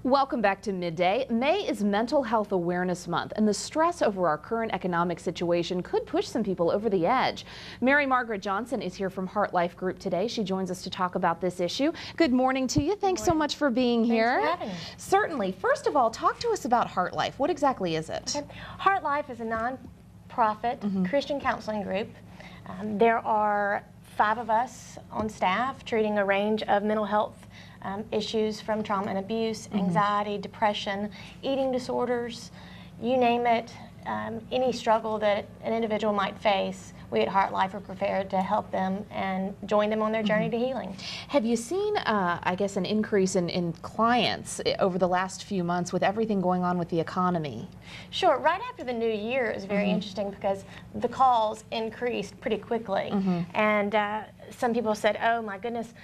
Welcome back to Midday. May is Mental Health Awareness Month, and the stress over our current economic situation could push some people over the edge. Margaret Johnson is here from Heart Life Group today. She joins us to talk about this issue. Good morning to you. Thanks so much for being here. Thanks for having me. Certainly. First of all, talk to us about Heart Life. What exactly is it? Okay. Heart Life is a non-profit Christian counseling group. There are 5 of us on staff treating a range of mental health issues from trauma and abuse, anxiety, depression, eating disorders, you name it, any struggle that an individual might face. We at Heart Life are prepared to help them and join them on their journey to healing. Have you seen, I guess, an increase in clients over the last few months with everything going on with the economy? Sure. Right after the new year, it was very interesting because the calls increased pretty quickly. And some people said, oh my goodness,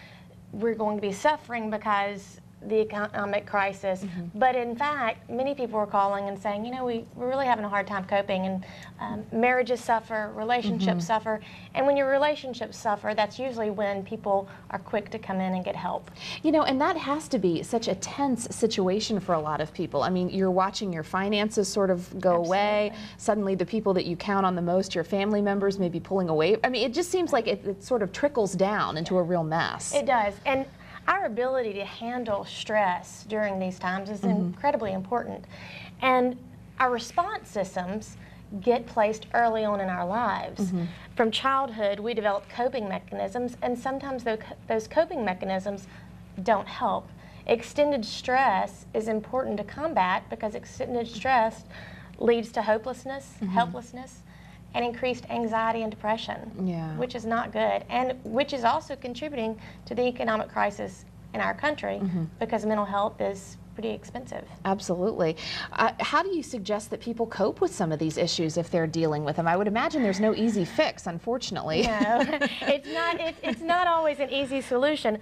we're going to be suffering because the economic crisis. But in fact, many people were calling and saying, you know, we're really having a hard time coping, and marriages suffer, relationships suffer, and when your relationships suffer, that's usually when people are quick to come in and get help. You know, and that has to be such a tense situation for a lot of people. I mean, you're watching your finances sort of go away. Suddenly the people that you count on the most, your family members, may be pulling away. I mean, it just seems like it sort of trickles down into a real mess. It does. And our ability to handle stress during these times is incredibly important. And our response systems get placed early on in our lives. From childhood, we develop coping mechanisms, and sometimes those coping mechanisms don't help. Extended stress is important to combat because extended stress leads to hopelessness, helplessness, and increased anxiety and depression, which is not good, and which is also contributing to the economic crisis in our country because mental health is pretty expensive. Absolutely. How do you suggest that people cope with some of these issues if they're dealing with them? I would imagine there's no easy fix, unfortunately. No, it's not always an easy solution.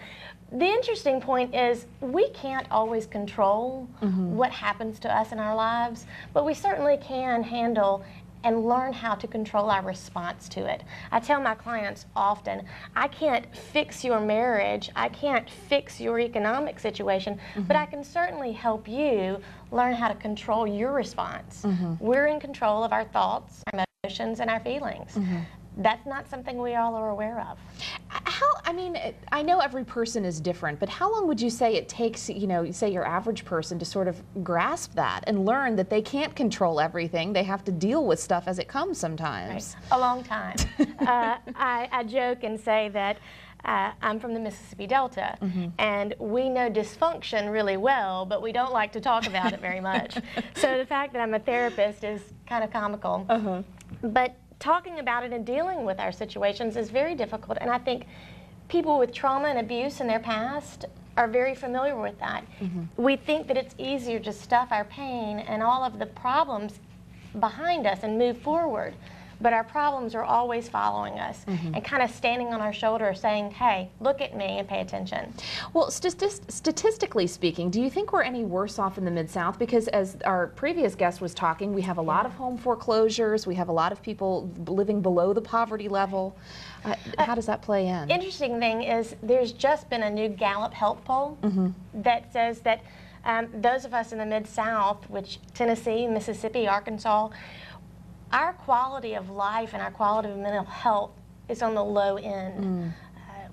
The interesting point is we can't always control what happens to us in our lives, but we certainly can handle and learn how to control our response to it. I tell my clients often, I can't fix your marriage, I can't fix your economic situation, but I can certainly help you learn how to control your response. We're in control of our thoughts, our emotions, and our feelings. That's not something we all are aware of. I mean, I know every person is different, but how long would you say it takes, you know, say your average person to sort of grasp that and learn that they can't control everything, they have to deal with stuff as it comes sometimes? Right. A long time. I joke and say that I'm from the Mississippi Delta, and we know dysfunction really well, but we don't like to talk about it very much. So the fact that I'm a therapist is kind of comical. But talking about it and dealing with our situations is very difficult, and I think people with trauma and abuse in their past are very familiar with that. We think that it's easier to stuff our pain and all of the problems behind us and move forward, but our problems are always following us and kind of standing on our shoulder saying, hey, look at me and pay attention. Well, statistically speaking, do you think we're any worse off in the Mid-South? Because as our previous guest was talking, we have a lot of home foreclosures, we have a lot of people living below the poverty level. How does that play in? Interesting thing is there's just been a new Gallup health poll that says that those of us in the Mid-South, which Tennessee, Mississippi, Arkansas, our quality of life and our quality of mental health is on the low end.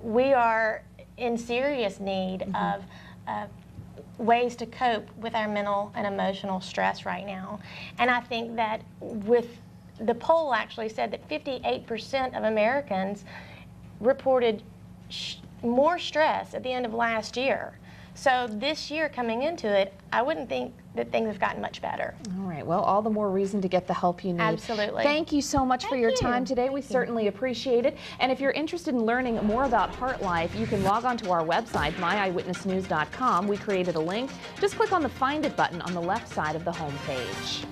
We are in serious need of ways to cope with our mental and emotional stress right now. And I think that with the poll actually said that 58% of Americans reported more stress at the end of last year. So this year coming into it, I wouldn't think that things have gotten much better. All right, well, all the more reason to get the help you need. Absolutely. Thank you so much for your time today. We certainly appreciate it. And if you're interested in learning more about Heart Life, you can log on to our website, myeyewitnessnews.com. We created a link. Just click on the Find It button on the left side of the home page.